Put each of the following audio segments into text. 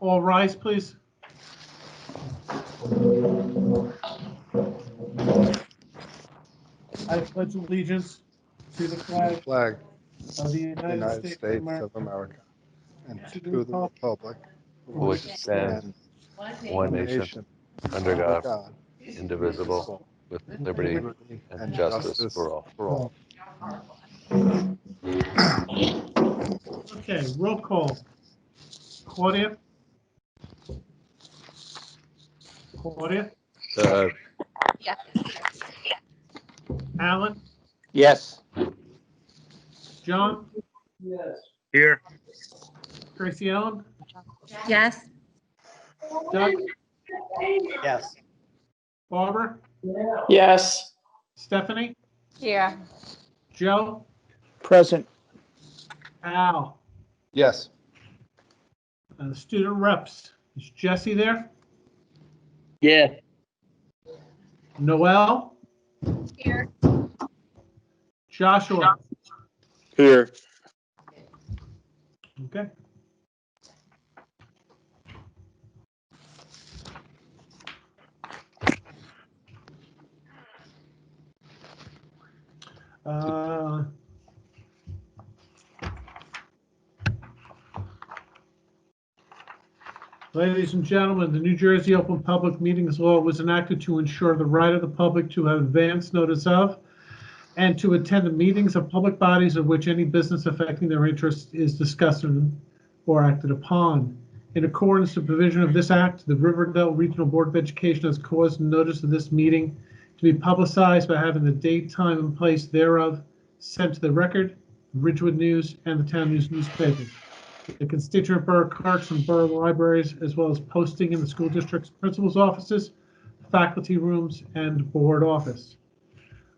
All rise, please. I pledge allegiance to the flag Flag of the United States of America and to the republic for which it stands, one nation, under God, indivisible, with liberty and justice for all. Okay, roll call. Claudia? Claudia? Yes. Alan? Yes. John? Here. Tracy Ellen? Yes. Doug? Yes. Barbara? Yes. Stephanie? Here. Joe? Present. Al? Yes. Student reps. Is Jesse there? Yeah. Noel? Here. Joshua? Here. Okay. Ladies and gentlemen, the New Jersey Open Public Meetings Law was enacted to ensure the right of the public to have advance notice of and to attend the meetings of public bodies of which any business affecting their interest is discussed or acted upon. In accordance with the provision of this act, the Riverdale Regional Board of Education has caused notice of this meeting to be publicized by having the date, time, and place thereof sent to the Record, Ridgewood News, and the Town News newspaper, the constituent borough clerks and borough libraries, as well as posting in the school district's principal's offices, faculty rooms, and board office.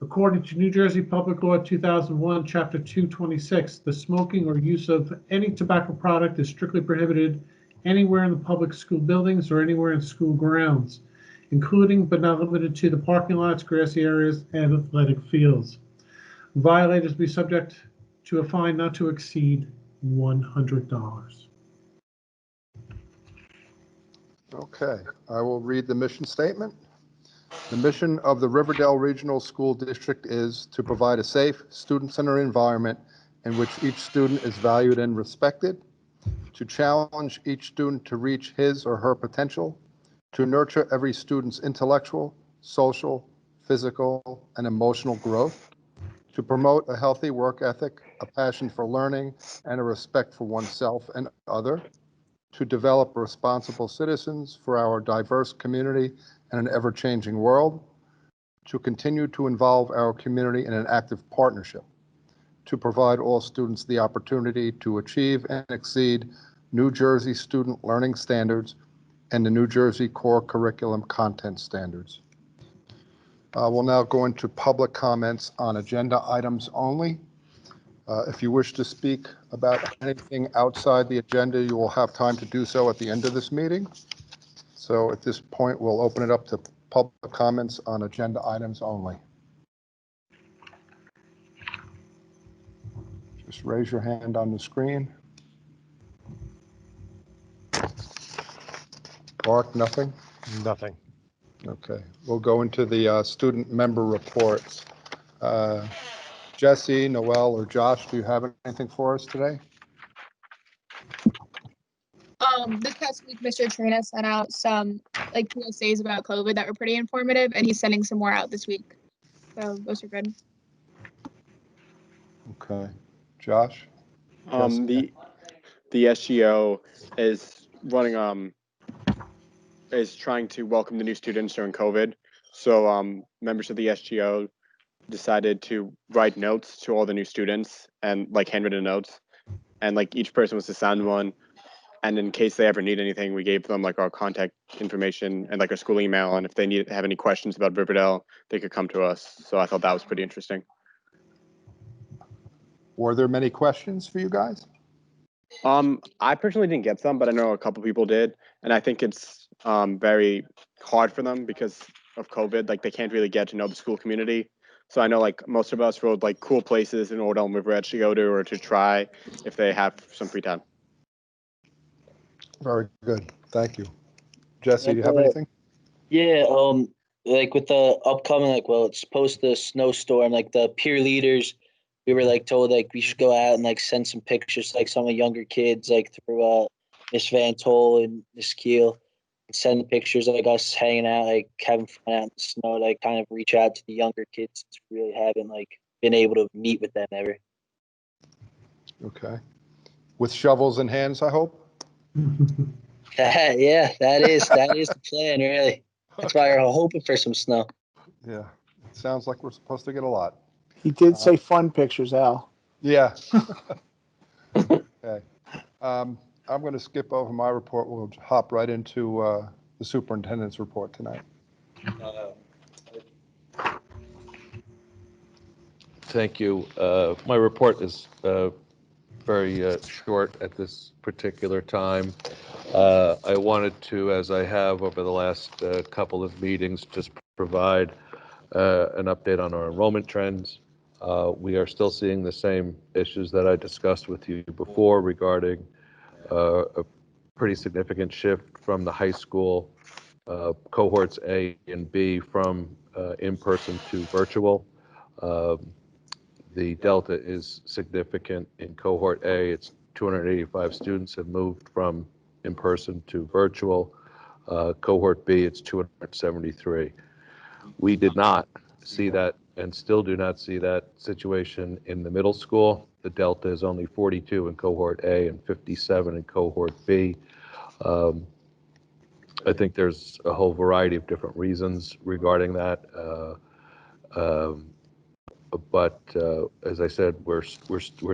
According to New Jersey Public Law 2001, Chapter 226, the smoking or use of any tobacco product is strictly prohibited anywhere in the public school buildings or anywhere in school grounds, including but not limited to the parking lots, grassy areas, and athletic fields. Violators will be subject to a fine not to exceed $100. Okay, I will read the mission statement. The mission of the Riverdale Regional School District is to provide a safe, student-centered environment in which each student is valued and respected, to challenge each student to reach his or her potential, to nurture every student's intellectual, social, physical, and emotional growth, to promote a healthy work ethic, a passion for learning, and a respect for oneself and other, to develop responsible citizens for our diverse community and an ever-changing world, to continue to involve our community in an active partnership, to provide all students the opportunity to achieve and exceed New Jersey student learning standards and the New Jersey core curriculum content standards. We'll now go into public comments on agenda items only. If you wish to speak about anything outside the agenda, you will have time to do so at the end of this meeting. So at this point, we'll open it up to public comments on agenda items only. Just raise your hand on the screen. Mark, nothing? Nothing. Okay, we'll go into the student member reports. Jesse, Noel, or Josh, do you have anything for us today? This past week, Mr. Trina sent out some like PSAs about COVID that were pretty informative, and he's sending some more out this week. So those are good. Okay, Josh? The SGO is running is trying to welcome the new students during COVID. So members of the SGO decided to write notes to all the new students and like handwritten notes, and like each person was assigned one. And in case they ever need anything, we gave them like our contact information and like our school email. And if they have any questions about Riverdale, they could come to us. So I thought that was pretty interesting. Were there many questions for you guys? I personally didn't get some, but I know a couple people did. And I think it's very hard for them because of COVID. Like they can't really get to know the school community. So I know like most of us wrote like cool places in Order and River Edge to go to or to try if they have some free time. Very good. Thank you. Jesse, do you And, have anything? Yeah, like with the upcoming, like, well, it's supposed to snowstorm, like the peer leaders, we were like told like we should go out and like send some pictures to, like some of the younger kids, like through Miss Van Toll and Miss Keel, and send the pictures of like us hanging out, like having fun out in the snow, like kind of reach out to the younger kids since we really haven't like been able to meet with them ever. Okay. With shovels in hands, I hope? Yeah, that is the plan, really. That's why we're hoping for some snow. Yeah. It sounds like we're supposed to get a lot. He did say fun pictures, Al. Yeah. Okay. I'm going to skip over my report. We'll hop right into the superintendent's report tonight. Thank you. My report is very short at this particular time. I wanted to, as I have over the last couple of meetings, just provide an update on our enrollment trends. We are still seeing the same issues that I discussed with you before regarding a pretty significant shift from the high school cohorts A and B from in-person to virtual. The delta is significant in cohort A. It's 285 students have moved from in-person to virtual. Cohort B, it's 273. We did not see that and still do not see that situation in the middle school. The delta is only 42 in cohort A and 57 in cohort B. I think there's a whole variety of different reasons regarding that. But as I said, we're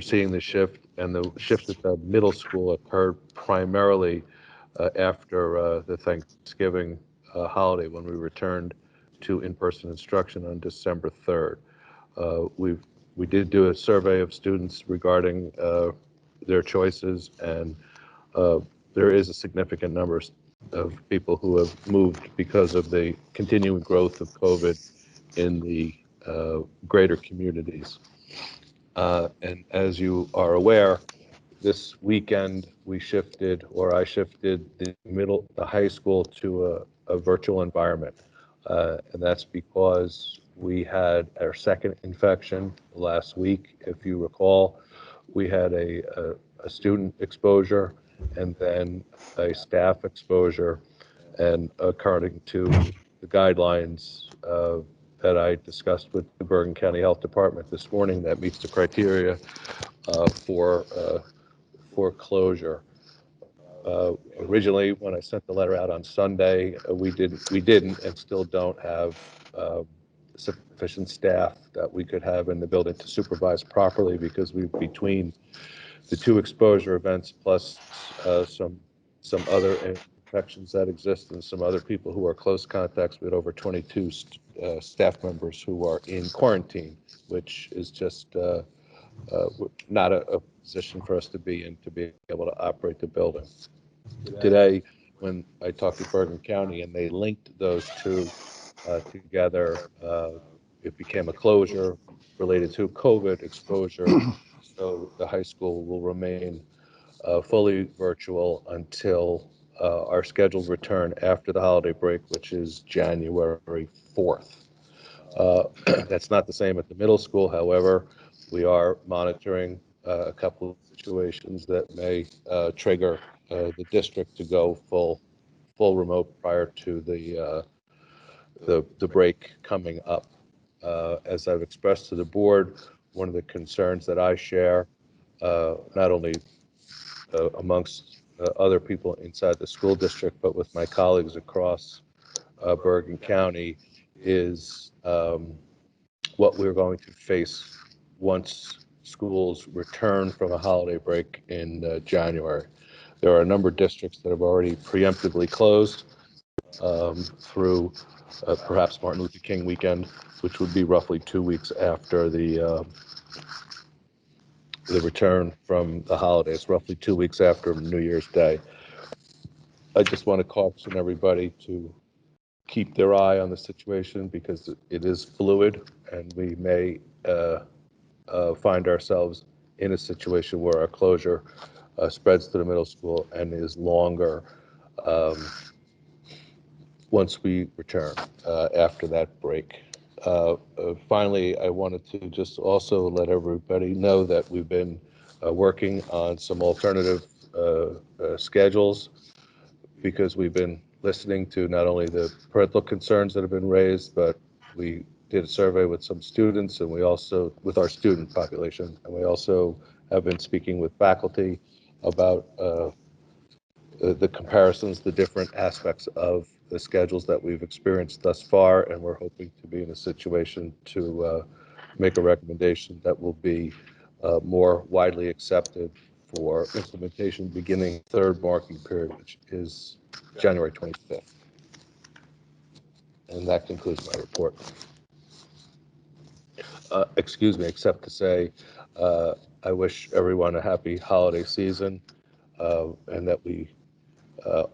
seeing the shift, and the shift at the middle school occurred primarily after the Thanksgiving holiday when we returned to in-person instruction on December 3rd. We did do a survey of students regarding their choices, and there is a significant number of people who have moved because of the continuing growth of COVID in the greater communities. And as you are aware, this weekend I shifted the high school to a virtual environment. And that's because we had our second infection last week. If you recall, we had a student exposure and then a staff exposure. And according to the guidelines that I discussed with the Bergen County Health Department this morning, that meets the criteria for closure. Originally, when I sent the letter out on Sunday, we didn't and still don't have sufficient staff that we could have in the building to supervise properly, because between the two exposure events plus some other infections that exist and some other people who are close contacts, with over 22 staff members who are in quarantine, which is just not a position for us to be in to be able to operate the building. Today, when I talked to Bergen County and they linked those two together, it became a closure related to COVID exposure. So the high school will remain fully virtual until our scheduled return after the holiday break, which is January 4th. That's not the same at the middle school. However, we are monitoring a couple of situations that may trigger the district to go full remote prior to the break coming up. As I've expressed to the board, one of the concerns that I share, not only amongst other people inside the school district, but with my colleagues across Bergen County, is what we're going to face once schools return from a holiday break in January. There are a number of districts that have already preemptively closed through perhaps Martin Luther King weekend, which would be roughly 2 weeks after the return from the holidays, roughly 2 weeks after New Year's Day. I just want to caution everybody to keep their eye on the situation, because it is fluid, and we may find ourselves in a situation where our closure spreads to the middle school and is longer once we return after that break. Finally, I wanted to just also let everybody know that we've been working on some alternative schedules, because we've been listening to not only the parental concerns that have been raised, but we did a survey with some students, and we also, with our student population, and we also have been speaking with faculty about the comparisons, the different aspects of the schedules that we've experienced thus far, and we're hoping to be in a situation to make a recommendation that will be more widely accepted for implementation beginning third marking period, which is January 25th. And that concludes my report. Excuse me, except to say I wish everyone a happy holiday season, and that we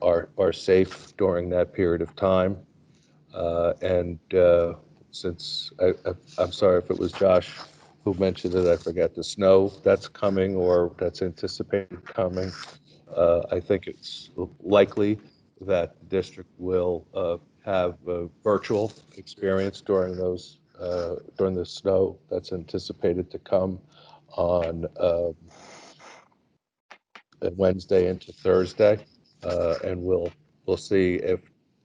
are safe during that period of time. And since I'm sorry if it was Josh who mentioned it, I forget, the snow that's coming or that's anticipated coming. I think it's likely that the district will have a virtual experience during those during the snow that's anticipated to come on Wednesday into Thursday, and we'll see if,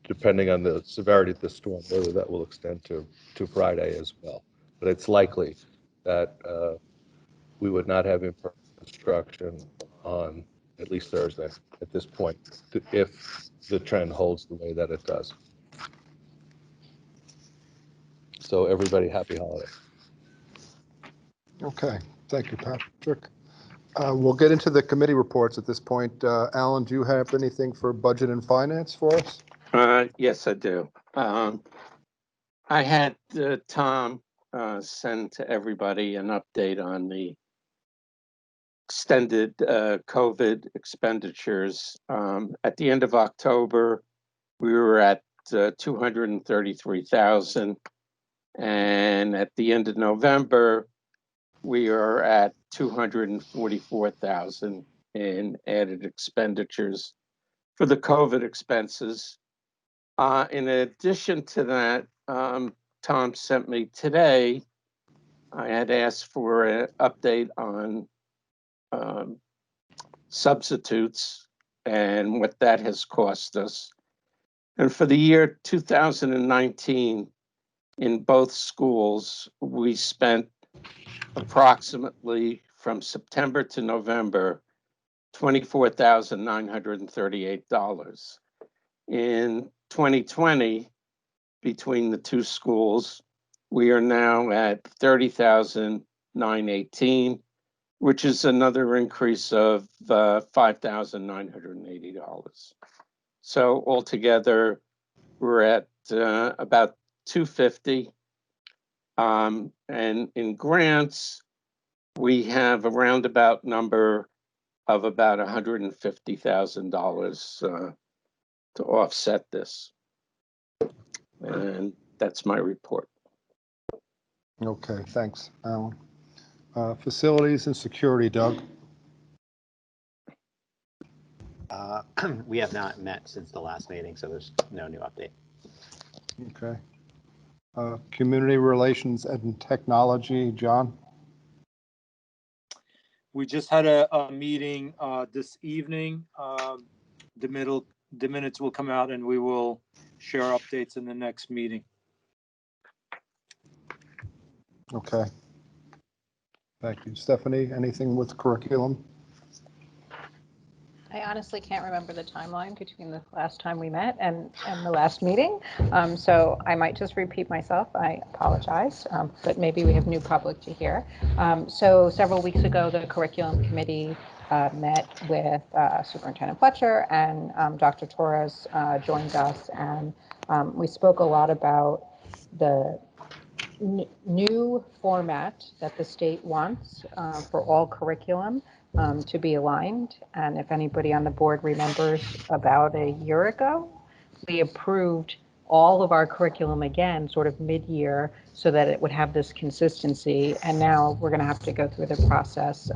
depending on the severity of the storm, whether that will extend to Friday as well. But it's likely that we would not have in-person instruction on at least Thursday at this point, if the trend holds the way that it does. So everybody, happy holiday. Okay, thank you, Patrick. We'll get into the committee reports at this point. Alan, do you have anything for budget and finance for us? Yes, I do. I had Tom send to everybody an update on the extended COVID expenditures. At the end of October, we were at 233,000, and at the end of November, we are at 244,000 in added expenditures for the COVID expenses. In addition to that, Tom sent me today, I had asked for an update on substitutes and what that has cost us. And for the year 2019, in both schools, we spent approximately, from September to November, $24,938. In 2020, between the two schools, we are now at $30,918, which is another increase of $5,980. So altogether, we're at about $250. And in grants, we have a roundabout number of about $150,000 to offset this. And that's my report. Okay, thanks, Alan. Facilities and security, Doug. We have not met since the last meeting, so there's no new update. Okay. Community relations and technology, John. We just had a meeting this evening. The minutes will come out and we will share updates in the next meeting. Okay. Thank you. Stephanie, anything with curriculum? I honestly can't remember the timeline between the last time we met and the last meeting. So I might just repeat myself. I apologize, but maybe we have new public to hear. So several weeks ago, the curriculum committee met with Superintendent Fletcher, and Dr. Torres joined us, and we spoke a lot about the new format that the state wants for all curriculum to be aligned. And if anybody on the board remembers, about a year ago, we approved all of our curriculum again, sort of mid-year, so that it would have this consistency. And now we're going to have to go through the process.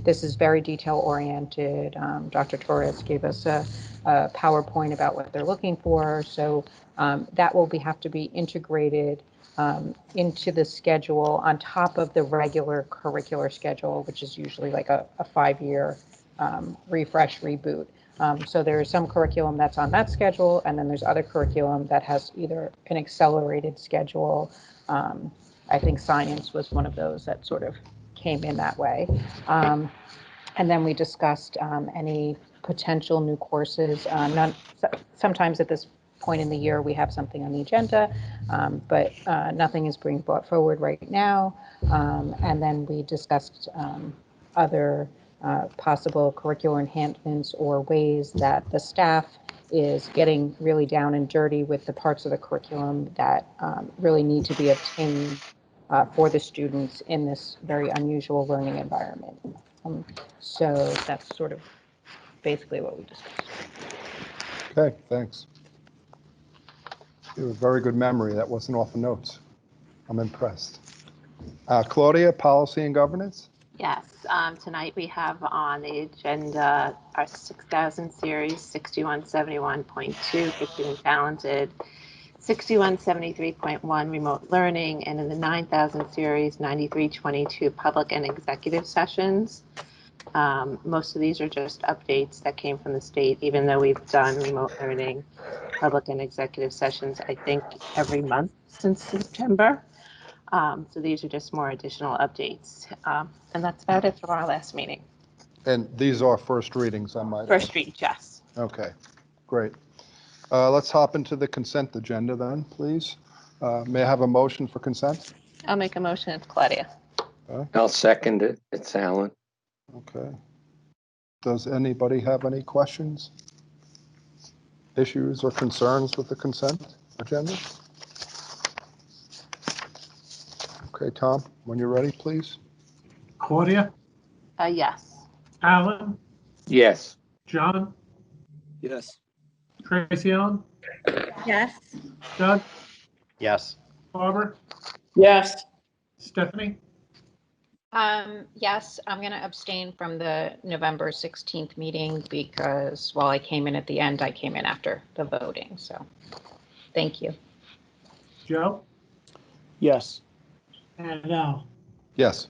This is very detail-oriented. Dr. Torres gave us a PowerPoint about what they're looking for. So that will have to be integrated into the schedule on top of the regular curricular schedule, which is usually like a 5-year refresh, reboot. So there's some curriculum that's on that schedule, and then there's other curriculum that has either an accelerated schedule. I think science was one of those that sort of came in that way. And then we discussed any potential new courses. Sometimes at this point in the year, we have something on the agenda, but nothing is being brought forward right now. And then we discussed other possible curricular enhancements or ways that the staff is getting really down and dirty with the parts of the curriculum that really need to be obtained for the students in this very unusual learning environment. So that's sort of basically what we discussed. Okay, thanks. You have a very good memory. That wasn't off the notes. I'm impressed. Claudia, policy and governance? Yes, tonight we have on the agenda our 6,000 series, 6171.2, gifted and talented, 6173.1, remote learning, and in the 9,000 series, 9322, public and executive sessions. Most of these are just updates that came from the state, even though we've done remote learning, public and executive sessions, I think, every month since September. So these are just more additional updates. And that's about it from our last meeting. And these are first readings, I might add. First read, yes. Okay, great. Let's hop into the consent agenda then, please. May I have a motion for consent? I'll make a motion. It's Claudia. I'll second it. It's Alan. Okay. Does anybody have any questions, issues, or concerns with the consent agenda? Okay, Tom, when you're ready, please. Claudia, Yes. Alan, Yes. John, Yes. Tracy Ellen, Yes. Doug, Yes. Barbara, Yes. Stephanie? Yes, I'm going to abstain from the November 16th meeting because while I came in at the end, I came in after the voting. So thank you. Joe? Yes. And Al? Yes.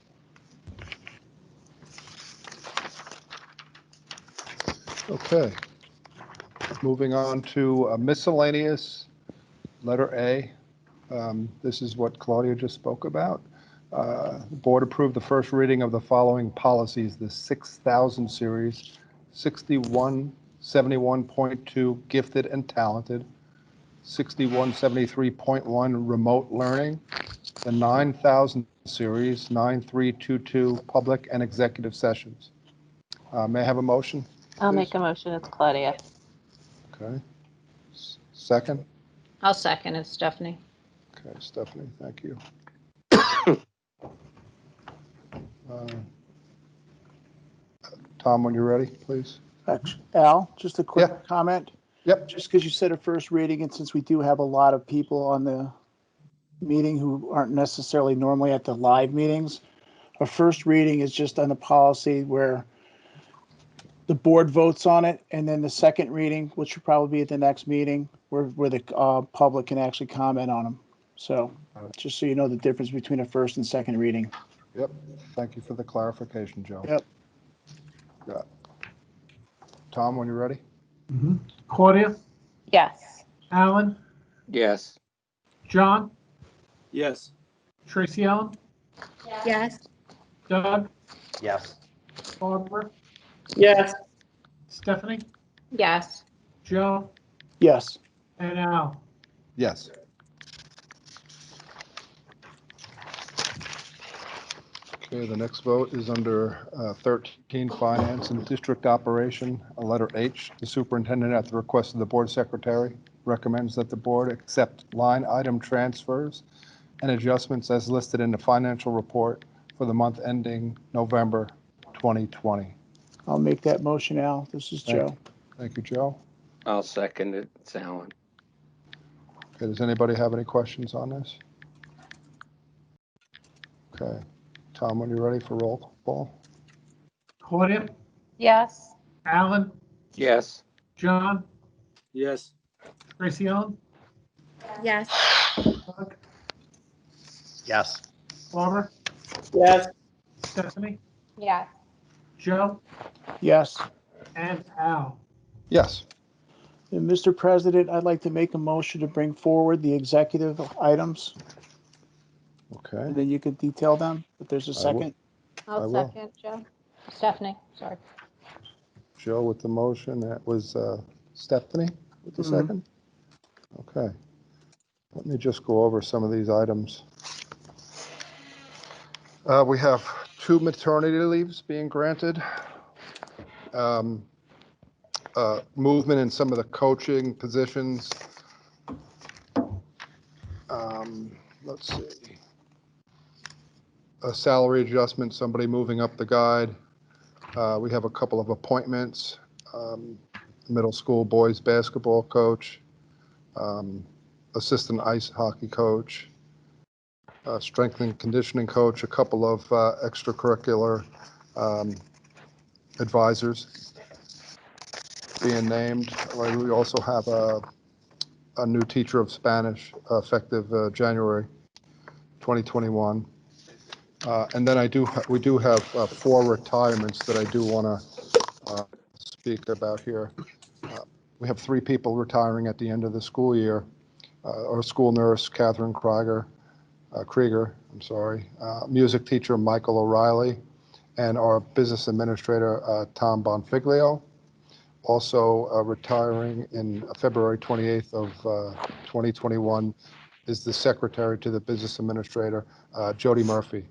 Okay. Moving on to miscellaneous, letter A. This is what Claudia just spoke about. The board approved the first reading of the following policies: the 6,000 series, 6171.2 gifted and talented, 6173.1 remote learning, the 9,000 series, 9322 public and executive sessions. May I have a motion? I'll make a motion. It's Claudia. Okay. Second? I'll second it, Stephanie. Okay, Stephanie, thank you. Tom, when you're ready, please. Al, just a quick Yeah. comment. Yep. Just because you said a first reading, and since we do have a lot of people on the meeting who aren't necessarily normally at the live meetings, a first reading is just on the policy where the board votes on it, and then the second reading, which will probably be at the next meeting, where the public can actually comment on them. So just so you know the difference between a first and second reading. Yep. Thank you for the clarification, Joe. Yep. Yeah. Tom, when you're ready. Claudia, Yes. Alan, Yes. John, Yes. Tracy Ellen, Yes. Doug, Yes. Barbara, Yes. Stephanie, Yes. Joe, Yes. and Al? Yes. Okay, the next vote is under 13, Finance and District Operation, letter H. The superintendent, at the request of the board secretary, recommends that the board accept line item transfers and adjustments as listed in the financial report for the month ending November 2020. I'll make that motion, Al. This is Joe. Thank you, Joe. I'll second it. It's Alan. Okay, does anybody have any questions on this? Okay. Tom, when you're ready for roll call? Claudia, Yes. Alan, Yes. John, Yes. Tracy Ellen, Yes. Doug, Yes. Barbara, Yes. Stephanie, Yes. Joe, Yes. and Al. Yes. And Mr. President, I'd like to make a motion to bring forward the executive items, Okay. and then you could detail them, if there's a I will. second. I I'll will. second, Joe. Stephanie, sorry. Joe with the motion. That was Stephanie with the Mhm. second. Okay. Let me just go over some of these items. We have 2 maternity leaves being granted. Movement in some of the coaching positions. Let's see. A salary adjustment, somebody moving up the guide. We have a couple of appointments. Middle school boys basketball coach, assistant ice hockey coach, strength and conditioning coach, a couple of extracurricular advisors being named. We also have a new teacher of Spanish effective January 2021. And then we do have 4 retirements that I do want to speak about here. We have 3 people retiring at the end of the school year. Our school nurse, Catherine Krieger, music teacher, Michael O'Reilly, and our business administrator, Tom Bonfiglio. Also retiring in February 28th of 2021 is the secretary to the business administrator, Jody Murphy.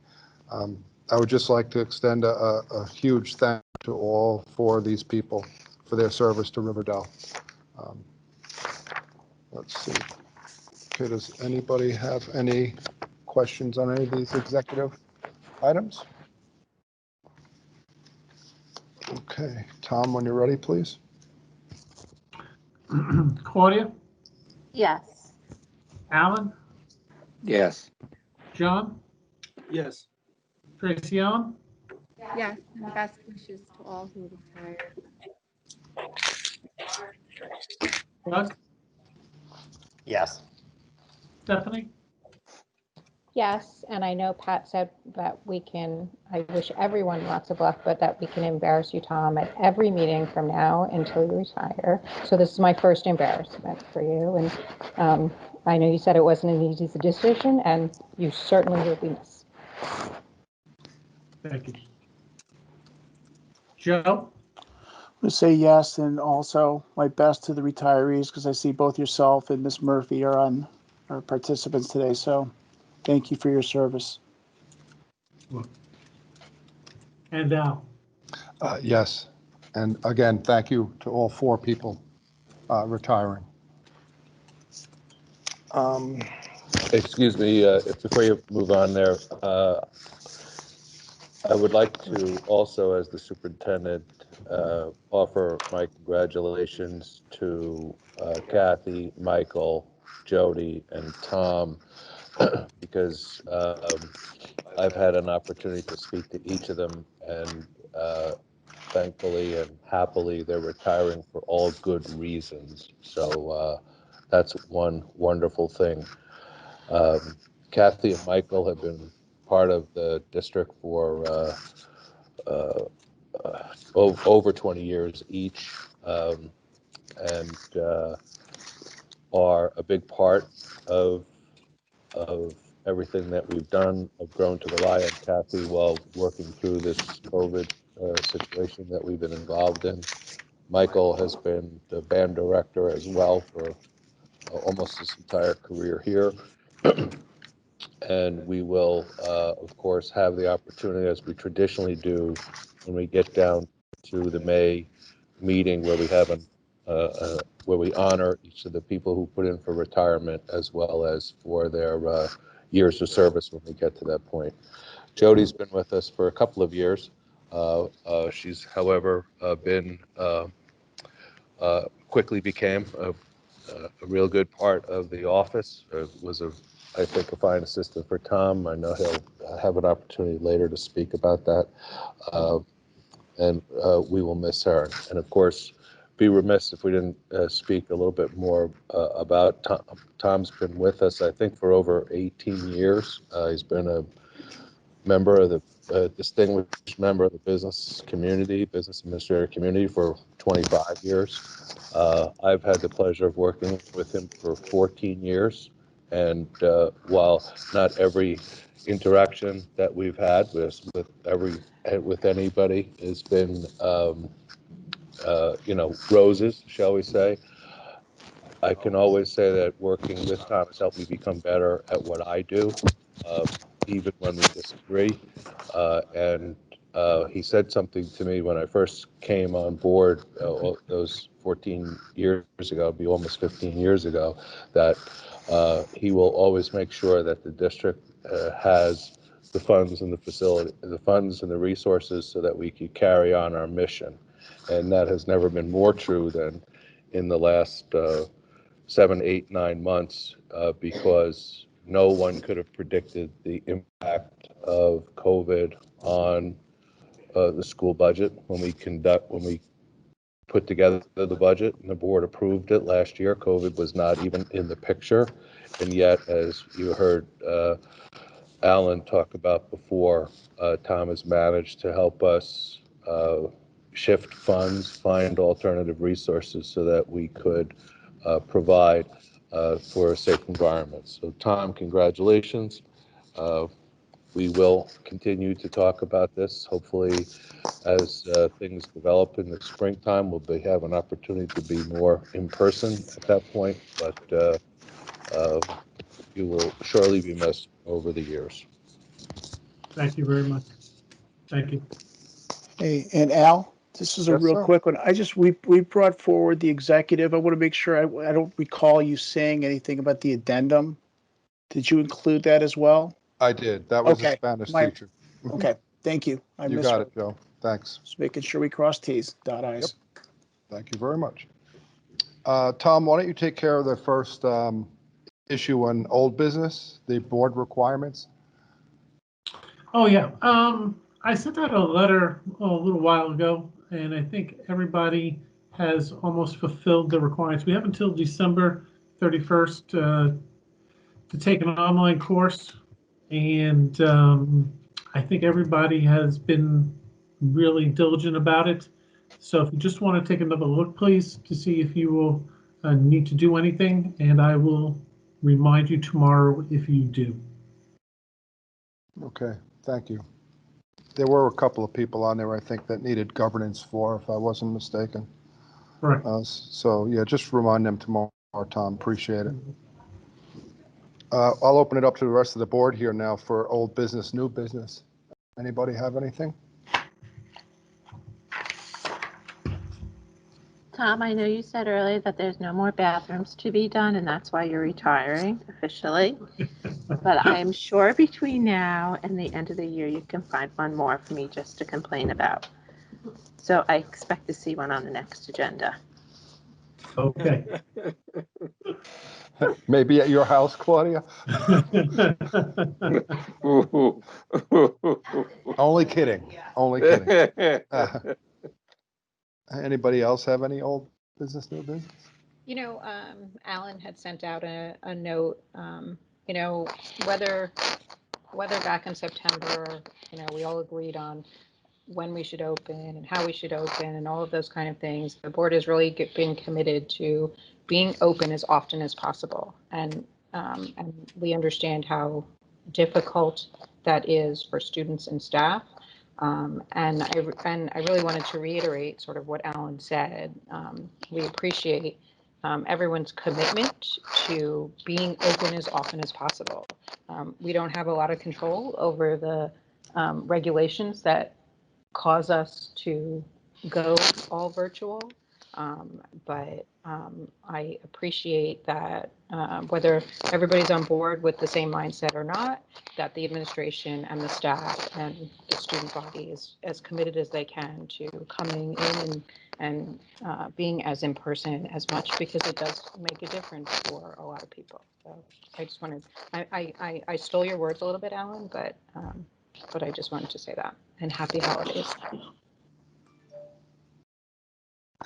I would just like to extend a huge thank you to all 4 of these people for their service to Riverdale. Let's see. Okay, does anybody have any questions on any of these executive items? Okay, Tom, when you're ready, please. Claudia, Yes. Alan, Yes. John, Yes. Tracy Ellen, Yes. And best wishes to all who retired. Doug, Yes. Stephanie, Yes, and I know Pat said that I wish everyone lots of luck, but that we can embarrass you, Tom, at every meeting from now until you retire. So this is my first embarrassment for you. And I know you said it wasn't an easy decision, and you certainly will be missed. thank you. Joe, I'm gonna say yes, and also my best to the retirees, because I see both yourself and Miss Murphy are participants today, so thank you for your service. and Al. Yes, and again, thank you to all 4 people retiring. Excuse me, before you move on there, I would like to also, as the superintendent, offer my congratulations to Kathy, Michael, Jody, and Tom, because I've had an opportunity to speak to each of them, and thankfully and happily, they're retiring for all good reasons. So that's one wonderful thing. Kathy and Michael have been part of the district for over 20 years each, and are a big part of everything that we've done. I've grown to rely on Kathy while working through this COVID situation that we've been involved in. Michael has been the band director as well for almost his entire career here. And we will, of course, have the opportunity, as we traditionally do, when we get down to the May meeting where we have where we honor each of the people who put in for retirement, as well as for their years of service when we get to that point. Jody's been with us for a couple of years. She's, however, quickly became a real good part of the office. Was I think, a fine assistant for Tom. I know he'll have an opportunity later to speak about that. And we will miss her. And of course, be remiss if we didn't speak a little bit more about Tom. Tom's been with us, I think, for over 18 years. He's been a member of the distinguished member of the business administrator community for 25 years. I've had the pleasure of working with him for 14 years. And while not every interaction that we've had with anybody has been, roses, shall we say, I can always say that working with Tom has helped me become better at what I do, even when we disagree. And he said something to me when I first came on board those 14 years ago, it'll be almost 15 years ago, that he will always make sure that the district has the funds and the funds and the resources so that we can carry on our mission. And that has never been more true than in the last 7, 8, 9 months, because no one could have predicted the impact of COVID on the school budget when we put together the budget and the board approved it last year. COVID was not even in the picture, and yet, as you heard Alan talk about before, Tom has managed to help us shift funds, find alternative resources so that we could provide for a safe environment. So Tom, congratulations. We will continue to talk about this. Hopefully, as things develop in the springtime, we'll have an opportunity to be more in person at that point, but you will surely be missed over the years. Thank you very much. Thank you. Hey, and Al, this is a Yes, real sir. quick one. We brought forward the executive. I want to make sure, I don't recall you saying anything about the addendum. Did you include that as well? I did. That was a Okay. Spanish My- teacher. Okay, thank you. I You got misheard. it, Joe. Thanks. Just making sure we cross Ts, dot Is. Thank you very much. Tom, why don't you take care of the first issue on old business, the board requirements? Oh, yeah. I sent out a letter a little while ago, and I think everybody has almost fulfilled the requirements. We have until December 31st to take an online course, and I think everybody has been really diligent about it. So if you just want to take another look, please, to see if you will need to do anything, and I will remind you tomorrow if you do. Okay, thank you. There were a couple of people on there, I think, that needed governance for, if I wasn't mistaken. Right. So, yeah, just remind them tomorrow, Tom. Appreciate it. I'll open it up to the rest of the board here now for old business, new business. Anybody have anything? Tom, I know you said earlier that there's no more bathrooms to be done, and that's why you're retiring officially. But I am sure between now and the end of the year, you can find one more for me just to complain about. So I expect to see one on the next agenda. Okay. Maybe at your house, Claudia? Only kidding. Only kidding. Anybody else have any old business, new business? You know, Alan had sent out a note, you know, whether back in September, you know, we all agreed on when we should open and how we should open and all of those kind of things. The board has really been committed to being open as often as possible. And we understand how difficult that is for students and staff. And I really wanted to reiterate sort of what Alan said. We appreciate everyone's commitment to being open as often as possible. We don't have a lot of control over the regulations that cause us to go all virtual. But I appreciate that whether everybody's on board with the same mindset or not, that the administration and the staff and the student body is as committed as they can to coming in and being as in person as much, because it does make a difference for a lot of people. So I just wanted, I stole your words a little bit, Alan, but I just wanted to say that. And happy holidays.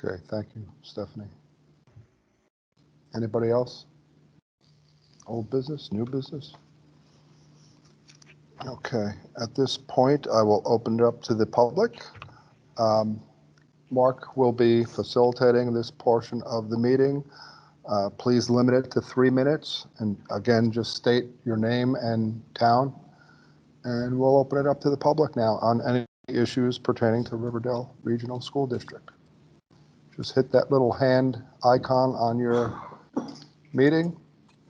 Okay, thank you, Stephanie. Anybody else? Old business, new business? Okay, at this point, I will open it up to the public. Mark will be facilitating this portion of the meeting. Please limit it to 3 minutes. And again, just state your name and town. And we'll open it up to the public now on any issues pertaining to Riverdale Regional School District. Just hit that little hand icon on your meeting.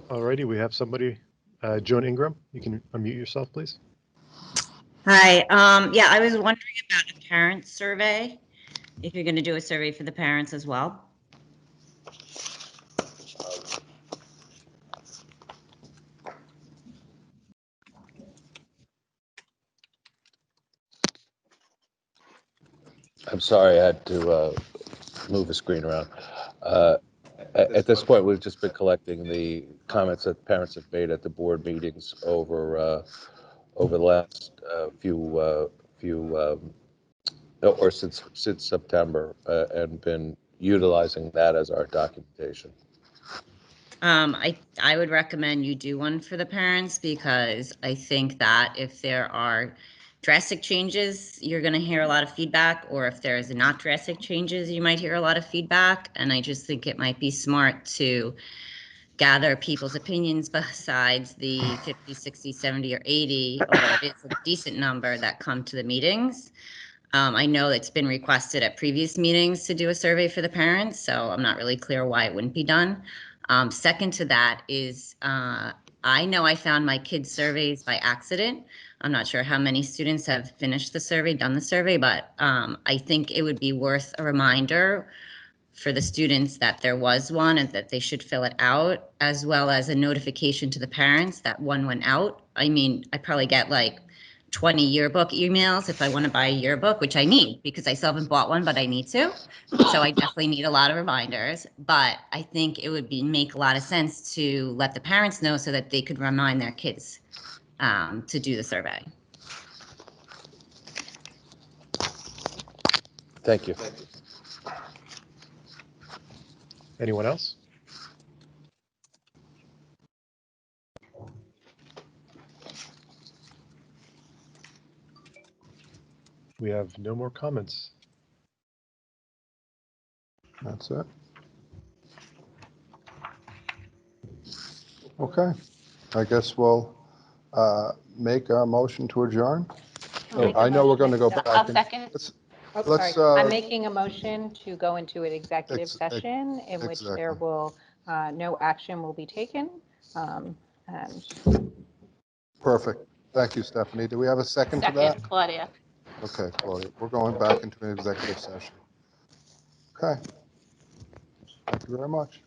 Alrighty, we have somebody, Joan Ingram. You can unmute yourself, please. Hi, yeah, I was wondering about a parent survey, if you're going to do a survey for the parents as well. I'm sorry, I had to move the screen around. At this point, we've just been collecting the comments that parents have made at the board meetings over the last or since September, and been utilizing that as our documentation. I would recommend you do one for the parents, because I think that if there are drastic changes, you're going to hear a lot of feedback, or if there's not drastic changes, you might hear a lot of feedback. And I just think it might be smart to gather people's opinions besides the 50, 60, 70, or 80, although it is a decent number that come to the meetings. I know it's been requested at previous meetings to do a survey for the parents, so I'm not really clear why it wouldn't be done. Second to that is, I know I found my kids' surveys by accident. I'm not sure how many students have finished the survey, done the survey, but I think it would be worth a reminder for the students that there was one and that they should fill it out, as well as a notification to the parents that one went out. I mean, I probably get like 20 yearbook emails if I want to buy a yearbook, which I need because I still haven't bought one, but I need to. So I definitely need a lot of reminders. But I think it would make a lot of sense to let the parents know so that they could remind their kids to do the survey. Thank you. Anyone else? We have no more comments. That's it. Okay, I guess we'll make a motion to adjourn. I know we're going to go back. I'll second. Let's, I'm making a motion to go into an executive session in which exactly. there will, no action will be taken. And Perfect. Thank you, Stephanie. Do we have a second to that? Second, Claudia. Okay, Claudia, we're going back into an executive session. Okay. Thank you very much.